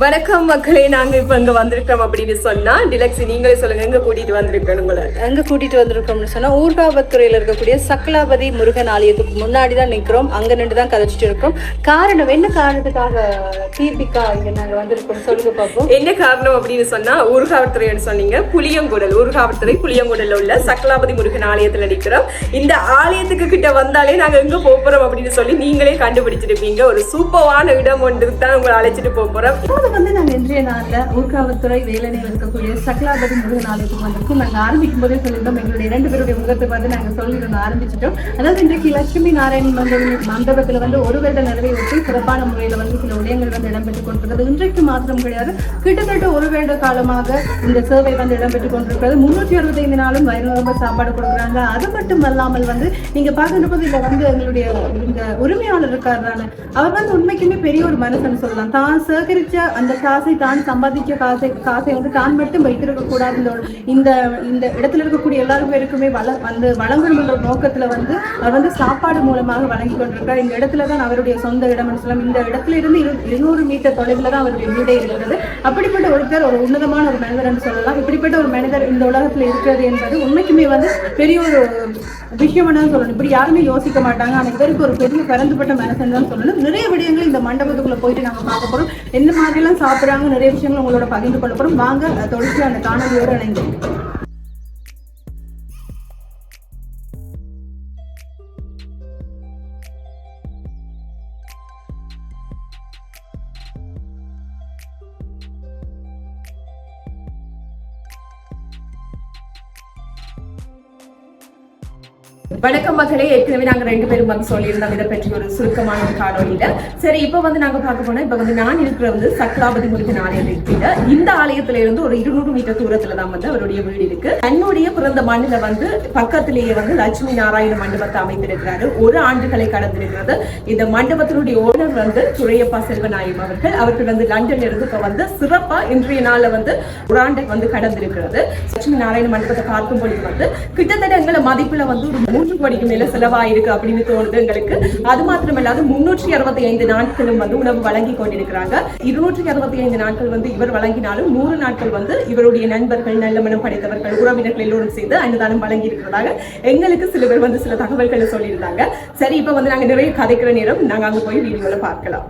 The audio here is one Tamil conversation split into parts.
வணக்கம் மக்களே, நாங்க இப்ப இங்க வந்திருக்கோம் அப்படின்னு சொன்னா டிலக்ஸி நீங்களே சொல்லுங்க, எங்க கூட்டிட்டு வந்திருக்கோம்? உங்களை எங்க கூட்டிட்டு வந்திருக்கோம்னு சொன்னா ஊர்காவத்துறையில இருக்கக்கூடிய சக்கலாபதி முருகன் ஆலயத்துக்கு முன்னாடி தான் நிக்கிறோம். அங்க நின்று தான் கதைச்சிட்டு இருக்கோம். காரணம் என்ன காரணத்துக்காக தீபிகா இங்க நாங்க வந்திருக்கோம் சொல்லுங்க பாப்போம். என்ன காரணம் அப்படின்னு சொன்னா ஊர்காவத்துறைன்னு சொன்னீங்க, புளியங்குடல் ஊர்காவத்துறை புளியங்குடல்ல உள்ள சக்கலாபதி முருகன் ஆலயத்துல நிக்கிறோம். இந்த ஆலயத்துக்கு கிட்ட வந்தாலே நாங்க எங்க போறோம் அப்படின்னு சொல்லி நீங்களே கண்டுபிடிச்சிருப்பீங்க. ஒரு சூப்பரான இடம் ஒன்று தான் உங்களை அழைச்சிட்டு போறோம். வந்து நாங்க இன்றைய நாள்ல ஊர்காவத்துறை வேலனையில் இருக்கக்கூடிய சக்கலாபதி முருகன் ஆலயத்துக்கு வந்திருக்கோம். நாங்க ஆரம்பிக்கும் போதே சொல்லியிருந்தோம், எங்களுடைய 2 பேருடைய முகத்தை பார்த்து நாங்க சொல்லியிருந்தோம் ஆரம்பிச்சிட்டோம். அதாவது இன்றைக்கு லட்சுமி நாராயணன் மண்டபத்துல வந்து ஒரு வருட நிறைவை ஒட்டி சிறப்பான முறையில வந்து சில உதயங்கள் வந்து இடம்பெற்றுக் கொண்டிருக்கிறது. இன்றைக்கு மாத்திரம் கிடையாது, கிட்டத்தட்ட ஒரு வருட காலமாக இந்த சேவை வந்து இடம்பெற்றுக் கொண்டிருக்கிறது. 365 நாளும் வயிறு நிரம்ப சாப்பாடு கொடுக்குறாங்க. அது மட்டும் அல்லாமல் வந்து நீங்க பார்க்கின்ற போது இதுல வந்து எங்களுடைய இந்த உரிமையாளர் இருக்காரு, அவர் வந்து உண்மைக்குமே பெரிய ஒரு மனுஷன் சொல்லலாம். தான் சேகரிச்ச அந்த காசை, தான் சம்பாதிச்ச காசை வந்து தான் மட்டும் வைத்திருக்க கூடாது. இந்த இந்த இடத்துல இருக்கக்கூடிய எல்லாரும் பேருக்குமே வந்து வழங்கணுன்ற நோக்கத்துல வந்து அவர் வந்து சாப்பாடு மூலமாக வழங்கி கொண்டிருக்கிறார். இந்த இடத்துல தான் அவருடைய சொந்த இடம் சொல்லலாம். இந்த இடத்துல இருந்து 200 மீட்டர் தொலைவில் தான் அவருடைய வீடே இருக்கிறது. அப்படிப்பட்ட ஒருத்தர் ஒரு உன்னதமான ஒரு மனிதர் என்று சொல்லலாம். இப்படிப்பட்ட ஒரு மனிதர் இந்த உலகத்துல இருக்கிறது என்பது உண்மைக்குமே வந்து பெரிய ஒரு விஷயம் தான் சொல்லணும். இப்படி யாருமே யோசிக்க மாட்டாங்க. அந்த இதற்கு ஒரு பெரிய பரந்துபட்ட மனசன் தான் சொல்லணும். நிறைய விடயங்கள் இந்த மண்டபத்துக்குள்ள போயிட்டு நாங்க பார்க்க போறோம். எந்த மாதிரி எல்லாம் சாப்பிடுறாங்க, நிறைய விஷயங்கள் உங்களோட பகிர்ந்து கொள்ள போறோம். வாங்க தொடர்ச்சி அந்த காணொலியோடு இணைந்து. வணக்கம் மக்களே, ஏற்கனவே நாங்க 2 பேரும் வந்து சொல்லியிருந்தோம் இதை பற்றி ஒரு சுருக்கமான ஒரு காணொலியில. சரி, இப்ப வந்து நாங்க பார்க்க போனா இப்ப வந்து நான் இருக்கிற வந்து சக்கலாபதி முருகன் ஆலயம் இருக்கின்ற இந்த ஆலயத்துல இருந்து ஒரு 200 மீட்டர் தூரத்துலதான் வந்து அவருடைய வீடு இருக்கு. தன்னுடைய பிறந்த மண்ணில வந்து பக்கத்திலேயே வந்து லட்சுமி நாராயண மண்டபத்தை அமைத்திருக்கிறாரு. 1 ஆண்டுகளை கடந்திருக்கிறது. இந்த மண்டபத்தினுடைய ஓனர் வந்து துரையப்பா செல்வநாயம் அவர்கள் வந்து லண்டன்ல இருந்து இப்ப வந்து சிறப்பா இன்றைய நாள்ல வந்து 1 ஆண்டு வந்து கடந்திருக்கிறது. லட்சுமி நாராயண மண்டபத்தை பார்க்கும் பொழுது வந்து கிட்டத்தட்ட எங்களை மதிப்புல வந்து ஒரு 3 கோடிக்கு மேல செலவாயிருக்கு அப்படின்னு தோணுது எங்களுக்கு. அது மாத்திரமல்லாது 365 நாட்களும் வந்து உணவு வழங்கி கொண்டிருக்கிறாங்க. 265 நாட்கள் வந்து இவர் வழங்கினாலும் 100 நாட்கள் வந்து இவருடைய நண்பர்கள், நல்ல மனம் படைத்தவர்கள், உறவினர்கள் எல்லோரும் சேர்ந்து அன்னதானம் வழங்கி இருக்கிறதாக எங்களுக்கு சில பேர் வந்து சில தகவல்களை சொல்லியிருந்தாங்க. சரி, இப்ப வந்து நாங்க நிறைய கதைக்கிற நேரம், நாங்க அங்க போய் வீடியோல பார்க்கலாம்.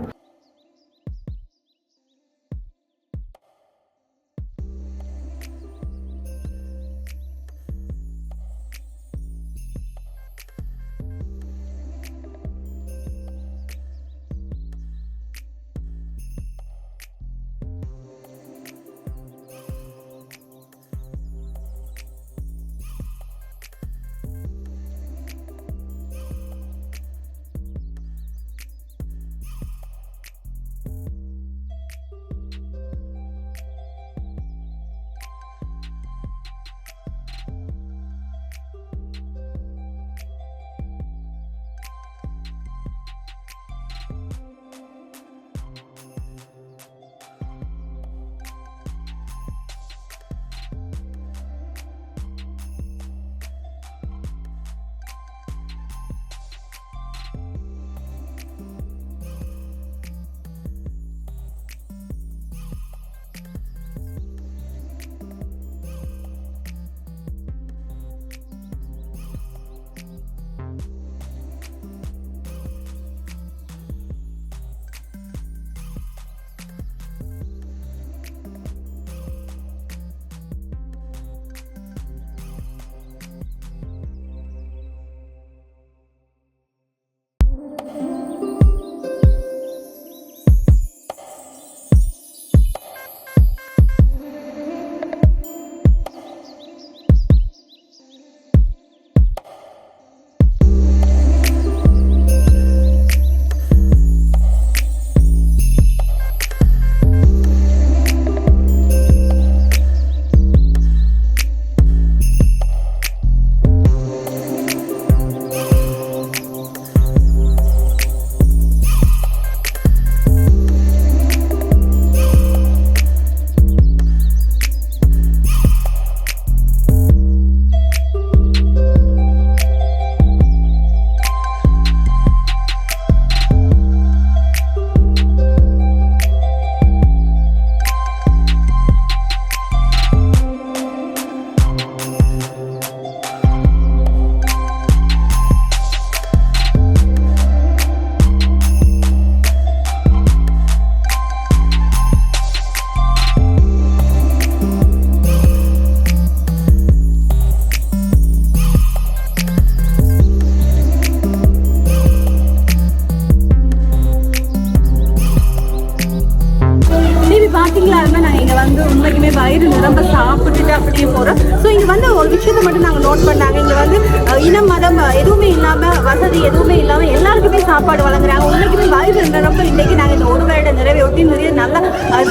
விஷயத்தை மட்டும் நாங்க நோட் பண்ணாங்க. இங்க வந்து இனம் மதம் எதுவுமே இல்லாம வசதி எதுவுமே இல்லாம எல்லாருக்குமே சாப்பாடு வழங்குறாங்க. உண்மைக்குமே வாய்ப்பு இருந்தப்ப இன்னைக்கு நாங்க இந்த ஒரு வருட நிறைவையொட்டி நிறைய நல்ல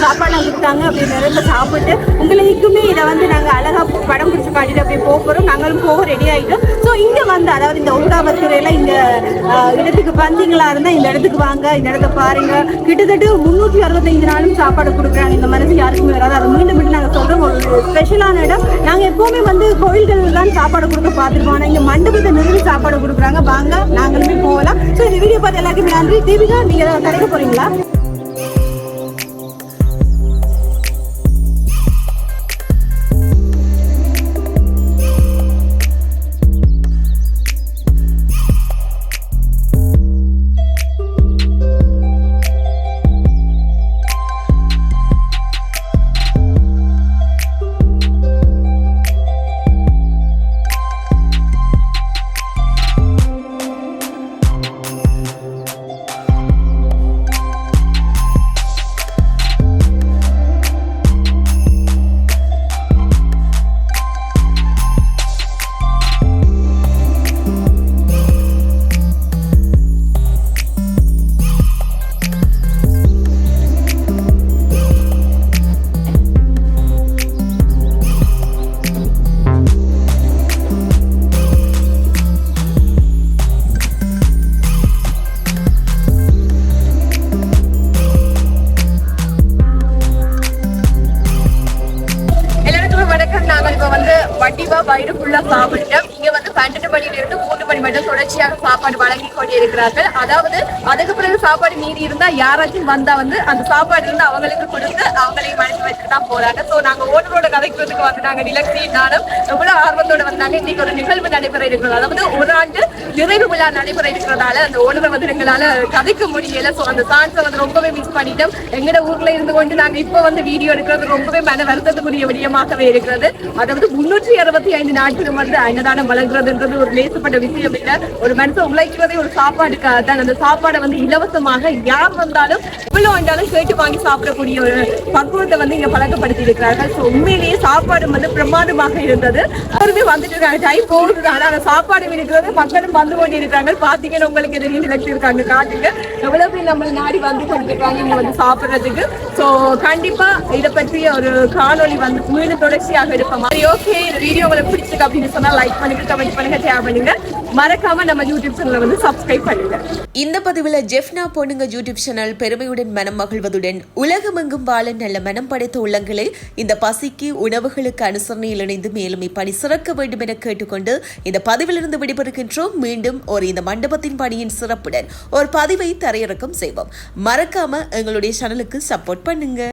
சாப்பாடு கொடுத்தாங்க. அப்படி நிறைய சாப்பிட்டு உங்களுக்குமே இதை வந்து நாங்க அழகா படம் பிடிச்சு காட்டிட்டு அப்படி போகிறோம். நாங்களும் போக ரெடி ஆயிட்டோம். ஸோ இங்க வந்து அதாவது இந்த ஊடாவத்துறையில இந்த இடத்துக்கு வந்தீங்களா இருந்தா இந்த இடத்துக்கு வாங்க, இந்த இடத்த பாருங்க. கிட்டத்தட்ட 365 நாளும் சாப்பாடு கொடுக்குறாங்க. இந்த மனசு யாருக்குமே வராது. அதை மீண்டும் மீண்டும் நாங்க சொல்றோம், ஒரு ஸ்பெஷலான இடம். நாங்க எப்பவுமே வந்து கோயில்கள் தான் சாப்பாடு கொடுக்க பார்த்துருப்போம். ஆனா இங்க மண்டபத்தை நிறுத்தி சாப்பாடு கொடுக்குறாங்க. வாங்க நாங்களுமே போகலாம். ஸோ இந்த வீடியோ பார்த்து எல்லாருக்குமே நன்றி. தீபிகா, நீங்க கிடைக்க போறீங்களா? வட்டிவா வயிறு ஃபுல்லா சாப்பிட்டோம். இங்க வந்து 12 மணில இருந்து 3 மணி மட்டும் தொடர்ச்சியாக சாப்பாடு வழங்கி கொண்டே இருக்கிறார்கள். அதாவது அதுக்கு பிறகு சாப்பாடு மீறி இருந்தா யாராச்சும் வந்தா வந்து அந்த சாப்பாடு இருந்து அவங்களுக்கு கொடுத்து அவங்களையும் மனசு வச்சுட்டு தான் போறாங்க. சோ நாங்க ஓட்டரோட கதைக்கிறதுக்கு வந்து நாங்க நிலக்சியினாலும் எவ்வளவு ஆர்வத்தோட வந்தாங்க. இன்னைக்கு ஒரு நிகழ்வு நடைபெற இருக்கிறது. அதாவது ஒரு ஆண்டு நிறைவு விழா நடைபெற இருக்கிறதால அந்த ஓட்டரை வந்து எங்களால கதைக்க முடியல. சோ அந்த சான்ஸை வந்து ரொம்பவே மிஸ் பண்ணிட்டோம். எங்கட ஊர்ல இருந்து கொண்டு நாங்க இப்ப வந்து வீடியோ எடுக்கிறது ரொம்பவே மன வருத்தத்துக்குரிய விடயமாகவே இருக்கிறது. அதாவது 365 நாட்களும் வந்து அன்னதானம் வழங்குறதுன்றது ஒரு லேசப்பட்ட விஷயம் இல்ல. ஒரு மனுஷன் உழைக்கிறதே ஒரு சாப்பாடுக்காக தான். அந்த சாப்பாடை வந்து இலவசமாக யார் வந்தாலும் இவ்வளவு வந்தாலும் கேட்டு வாங்கி சாப்பிடக்கூடிய ஒரு பக்குவத்தை வந்து இங்க பழக்கப்படுத்தி இருக்கிறார்கள். ஸோ உண்மையிலேயே சாப்பாடு வந்து பிரமாதமாக இருந்தது. அவருமே வந்துட்டு இருக்காங்க. டைம் போகுதுனால அந்த சாப்பாடு இருக்கிறது மக்களும் வந்து கொண்டு இருக்காங்க. பாத்தீங்கன்னா உங்களுக்கு எதிரையும் நிலச்சிருக்காங்க. காட்டுங்க எவ்வளவு பேர் நம்ம நாடி வந்து கொண்டிருக்காங்க இங்க வந்து சாப்பிடுறதுக்கு. ஸோ கண்டிப்பா இதை பற்றிய ஒரு காணொலி வந்து மீண்டும் தொடர்ச்சியாக இருப்போம். ஓகே, இந்த வீடியோ உங்களுக்கு பிடிச்சிருக்கு அப்படின்னு சொன்னா லைக் பண்ணுங்க, கமெண்ட் பண்ணுங்க, ஷேர் பண்ணுங்க. மறக்காம நம்ம யூடியூப் சேனலை வந்து சப்ஸ்கிரைப் பண்ணுங்க. இந்த பதிவுல ஜெஃப்னா பொண்ணுங்க யூடியூப் சேனல் பெருமையுடன் மனம் மகிழ்வதுடன் உலகமெங்கும் வாழ நல்ல மனம் படைத்த உள்ளங்களை இந்த பசிக்கு உணவுகளுக்கு அனுசரணையில் இணைந்து மேலும் இப்பணி சிறக்க வேண்டும் என கேட்டுக்கொண்டு இந்த பதிவிலிருந்து விடைபெறுகின்றோம். மீண்டும் இந்த மண்டபத்தின் பணியின் சிறப்புடன் ஒரு பதிவை தரையிறக்கம் செய்வோம். மறக்காம எங்களுடைய சேனலுக்கு சப்போர்ட் பண்ணுங்க.